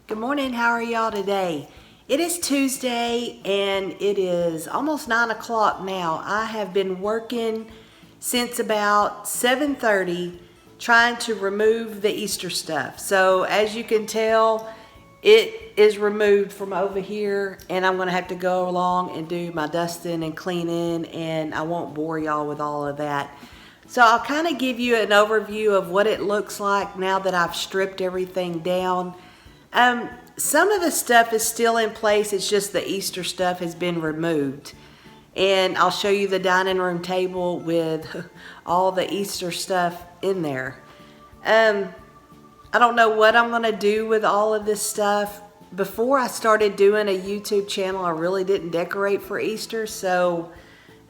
Good morning, how are y'all today? It is Tuesday and it is almost 9 o'clock now. I have been working since about 7:30 trying to remove the Easter stuff. So as you can tell, it is removed from over here and I'm gonna have to go along and do my dusting and cleaning, and I won't bore y'all with all of that. So I'll kind of give you an overview of what it looks like now that I've stripped everything down. Some of the stuff is still in place. It's just the Easter stuff has been removed. And I'll show you the dining room table with all the Easter stuff in there. I don't know what I'm gonna do with all of this stuff. Before I started doing a YouTube channel, I really didn't decorate for Easter. So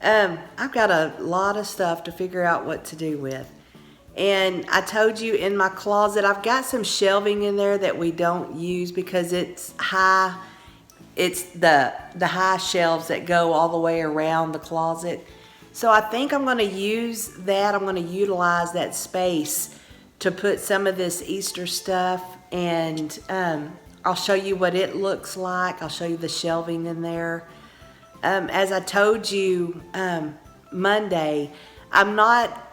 I've got a lot of stuff to figure out what to do with. And I told you in my closet, I've got some shelving in there that we don't use because it's high. It's the high shelves that go all the way around the closet. So I think I'm gonna use that. I'm gonna utilize that space to put some of this Easter stuff, and I'll show you what it looks like. I'll show you the shelving in there. As I told you Monday, I'm not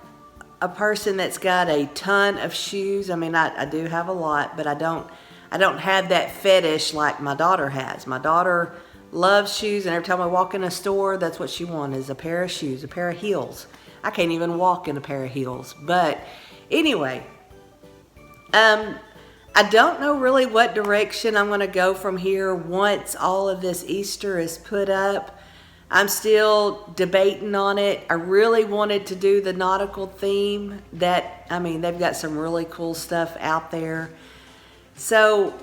a person that's got a ton of shoes. I mean, I do have a lot, but I don't have that fetish like my daughter has. My daughter loves shoes, and every time I walk in a store, that's what she wants, is a pair of shoes, a pair of heels. I can't even walk in a pair of heels. But anyway, I don't know really what direction I'm gonna go from here once all of this Easter is put up. I'm still debating on it. I really wanted to do the nautical theme. They've got some really cool stuff out there. So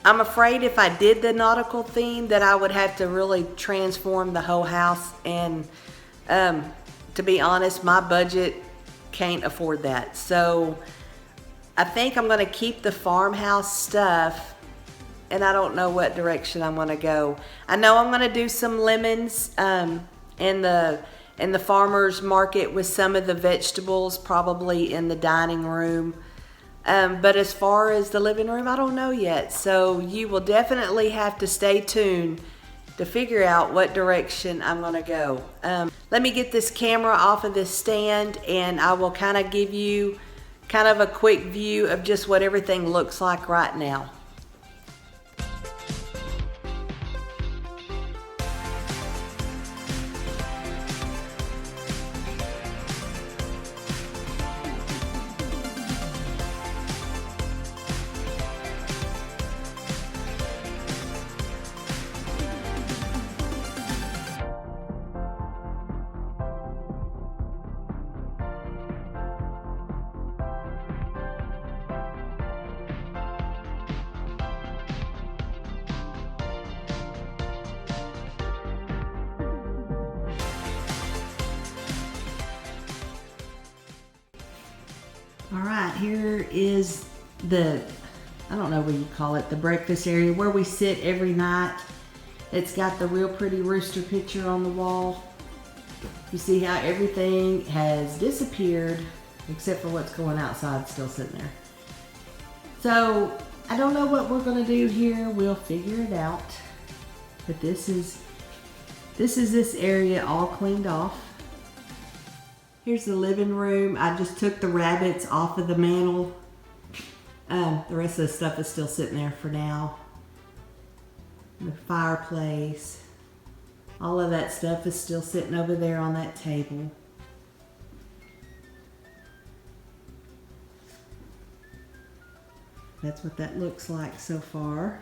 I'm afraid if I did the nautical theme that I would have to really transform the whole house. And to be honest, my budget can't afford that. So I think I'm gonna keep the farmhouse stuff, and I don't know what direction I'm gonna go. I know I'm gonna do some lemons in the farmer's market with some of the vegetables, probably in the dining room. But as far as the living room, I don't know yet. So you will definitely have to stay tuned to figure out what direction I'm gonna go. Let me get this camera off of this stand, and I will kind of give you kind of a quick view of just what everything looks like right now. All right, here is I don't know what you call it, the breakfast area where we sit every night. It's got the real pretty rooster picture on the wall. You see how everything has disappeared except for what's going outside still sitting there. So I don't know what we're gonna do here. We'll figure it out. But this is this area all cleaned off. Here's the living room. I just took the rabbits off of the mantle. The rest of the stuff is still sitting there for now. The fireplace. All of that stuff is still sitting over there on that table. That's what that looks like so far.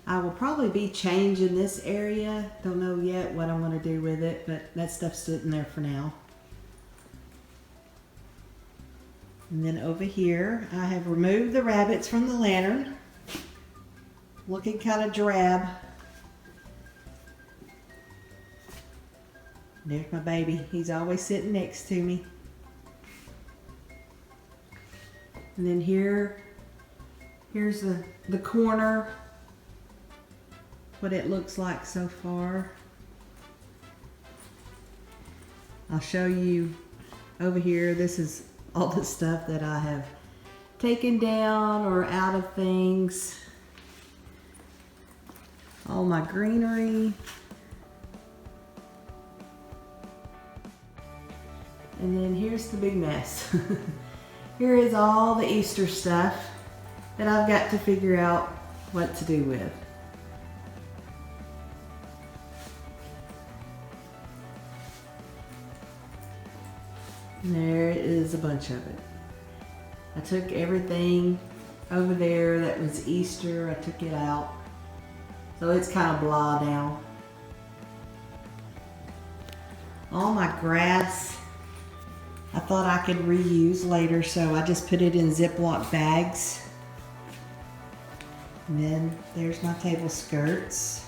I will probably be changing this area. Don't know yet what I'm going to do with it, but that stuff's sitting there for now. And then over here, I have removed the rabbits from the lantern. Looking kind of drab. There's my baby. He's always sitting next to me. And then here's the corner. What it looks like so far. I'll show you over here. This is all the stuff that I have taken down or out of things. All my greenery. And then here's the big mess. Here is all the Easter stuff that I've got to figure out what to do with. And there is a bunch of it. I took everything over there that was Easter, I took it out. So it's kind of blah now. All my grass, I thought I could reuse later, so I just put it in Ziploc bags. And then there's my table skirts.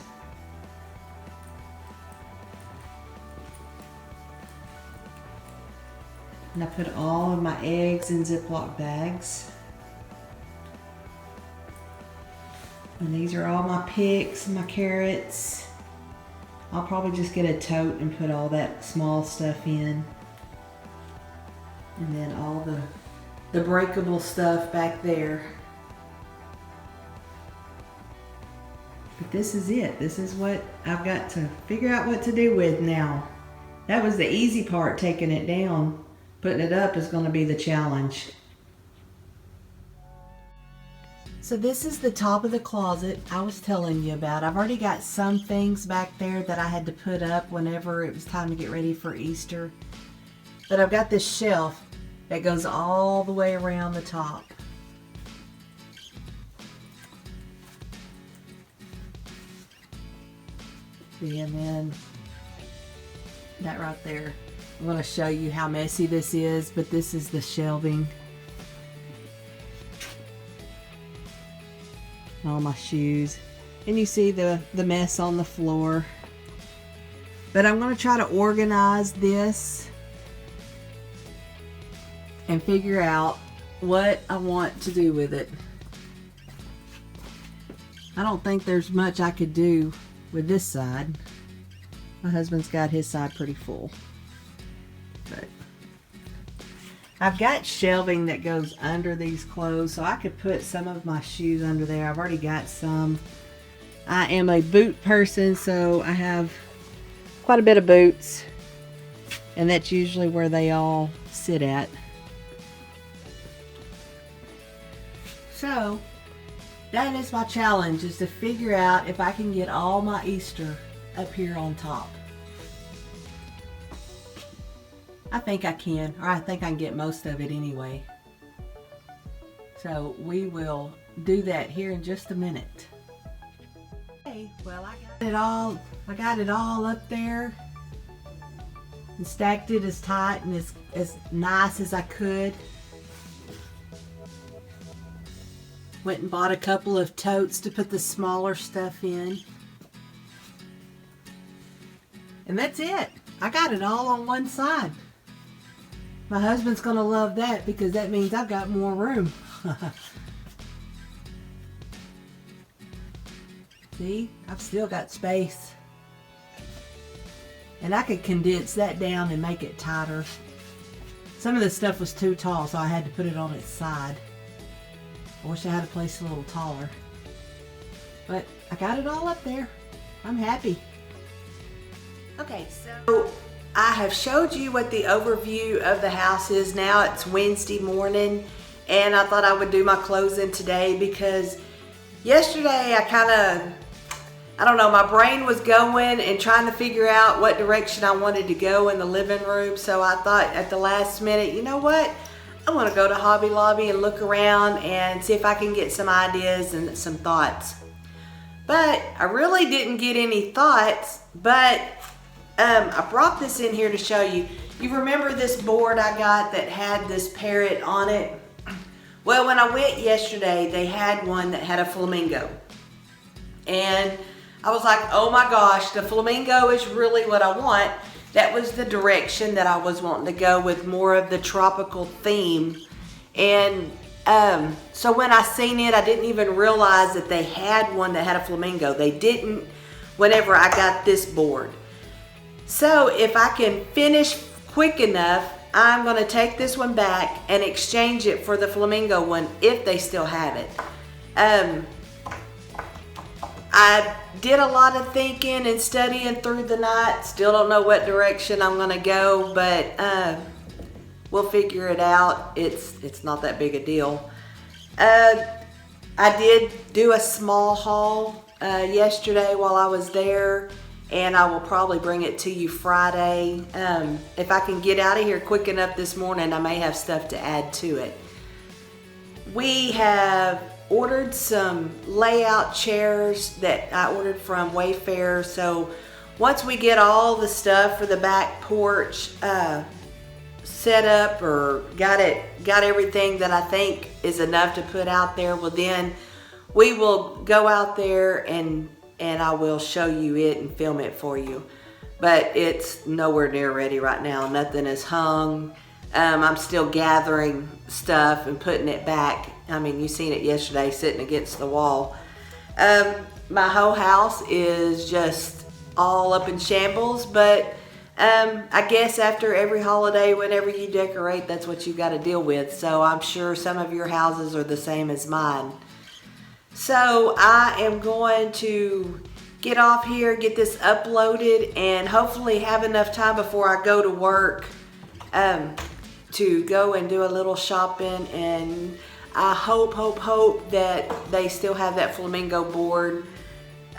And I put all of my eggs in Ziploc bags. And these are all my picks, my carrots. I'll probably just get a tote and put all that small stuff in. And then all the breakable stuff back there. But this is it. This is what I've got to figure out what to do with now. That was the easy part, taking it down. Putting it up is going to be the challenge. So this is the top of the closet I was telling you about. I've already got some things back there that I had to put up whenever it was time to get ready for Easter. But I've got this shelf that goes all the way around the top. And then that right there. I'm going to show you how messy this is, but this is the shelving. All my shoes. And you see the mess on the floor. But I'm going to try to organize this and figure out what I want to do with it. I don't think there's much I could do with this side. My husband's got his side pretty full. But I've got shelving that goes under these clothes, so I could put some of my shoes under there. I've already got some. I am a boot person, so I have quite a bit of boots, and that's usually where they all sit at. So that is my challenge, is to figure out if I can get all my Easter up here on top. I think I can, or I think I can get most of it anyway. So we will do that here in just a minute. Okay, well I got it all up there and stacked it as tight and as nice as I could. Went and bought a couple of totes to put the smaller stuff in. And that's it. I got it all on one side. My husband's going to love that because that means I've got more room. See, I've still got space. And I could condense that down and make it tighter. Some of the stuff was too tall, so I had to put it on its side. I wish I had a place a little taller. But I got it all up there. I'm happy. Okay, so I have showed you what the overview of the house is now. It's Wednesday morning, and I thought I would do my closing today because yesterday I don't know, my brain was going and trying to figure out what direction I wanted to go in the living room. So I thought at the last minute, you know what? I want to go to Hobby Lobby and look around and see if I can get some ideas and some thoughts. But I really didn't get any thoughts, but I brought this in here to show you. You remember this board I got that had this parrot on it? Well, when I went yesterday, they had one that had a flamingo. And I was like, oh my gosh, the flamingo is really what I want. That was the direction that I was wanting to go, with more of the tropical theme. And so when I seen it, I didn't even realize that they had one that had a flamingo. They didn't whenever I got this board. So if I can finish quick enough I'm going to take this one back and exchange it for the flamingo one if they still have it. I did a lot of thinking and studying through the night. Still don't know what direction I'm going to go, but we'll figure it out. It's not that big a deal. I did do a small haul yesterday while I was there, and I will probably bring it to you Friday. If I can get out of here quick enough this morning, I may have stuff to add to it. We have ordered some layout chairs that I ordered from Wayfair. So once we get all the stuff for the back porch set up, or got everything that I think is enough to put out there, well, then we will go out there and I will show you it and film it for you. But it's nowhere near ready right now. Nothing is hung. I'm still gathering stuff and putting it back. I mean, you seen it yesterday sitting against the wall. My whole house is just all up in shambles, but I guess after every holiday, whenever you decorate, that's what you got to deal with. So I'm sure some of your houses are the same as mine. So I am going to get off here, get this uploaded, and hopefully have enough time before I go to work to go and do a little shopping. And I hope that they still have that flamingo board.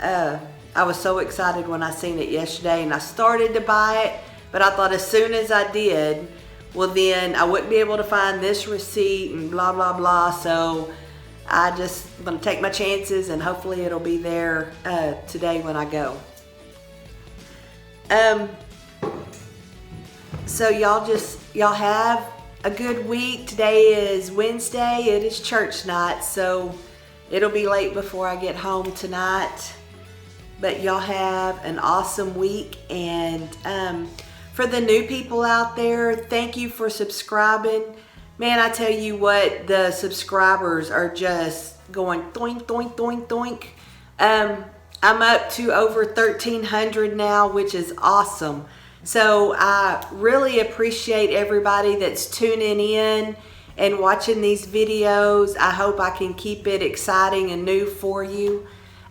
I was so excited when I seen it yesterday, and I started to buy it, but I thought as soon as I did, well, then I wouldn't be able to find this receipt and blah, blah, blah. So I just going to take my chances, and hopefully it'll be there today when I go. So y'all have a good week. Today is Wednesday. It is church night, so it'll be late before I get home tonight. But y'all have an awesome week. And for the new people out there, thank you for subscribing. Man, I tell you what, the subscribers are just going doink, doink, doink, doink. I'm up to over 1,300 now, which is awesome. So I really appreciate everybody that's tuning in and watching these videos. I hope I can keep it exciting and new for you.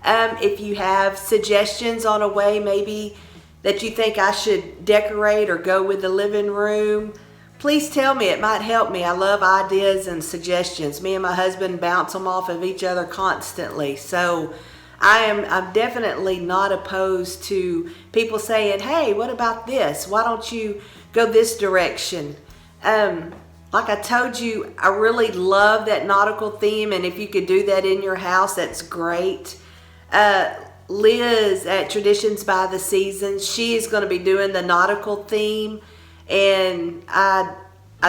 If you have suggestions on a way maybe that you think I should decorate or go with the living room, please tell me. It might help me. I love ideas and suggestions. Me and my husband bounce them off of each other constantly. So I'm definitely not opposed to people saying, hey, what about this? Why don't you go this direction? Like I told you, I really love that nautical theme, and if you could do that in your house, that's great. Liz at Traditions by the Seasons, she is going to be doing the nautical theme, and I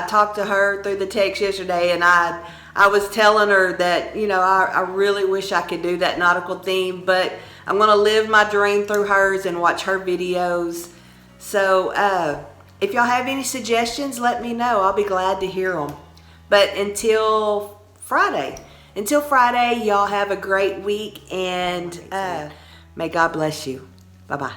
talked to her through the text yesterday, and I was telling her that, you know, I really wish I could do that nautical theme, but I'm going to live my dream through hers and watch her videos. So if y'all have any suggestions, let me know. I'll be glad to hear them. But until Friday, y'all have a great week, and may God bless you. Bye-bye.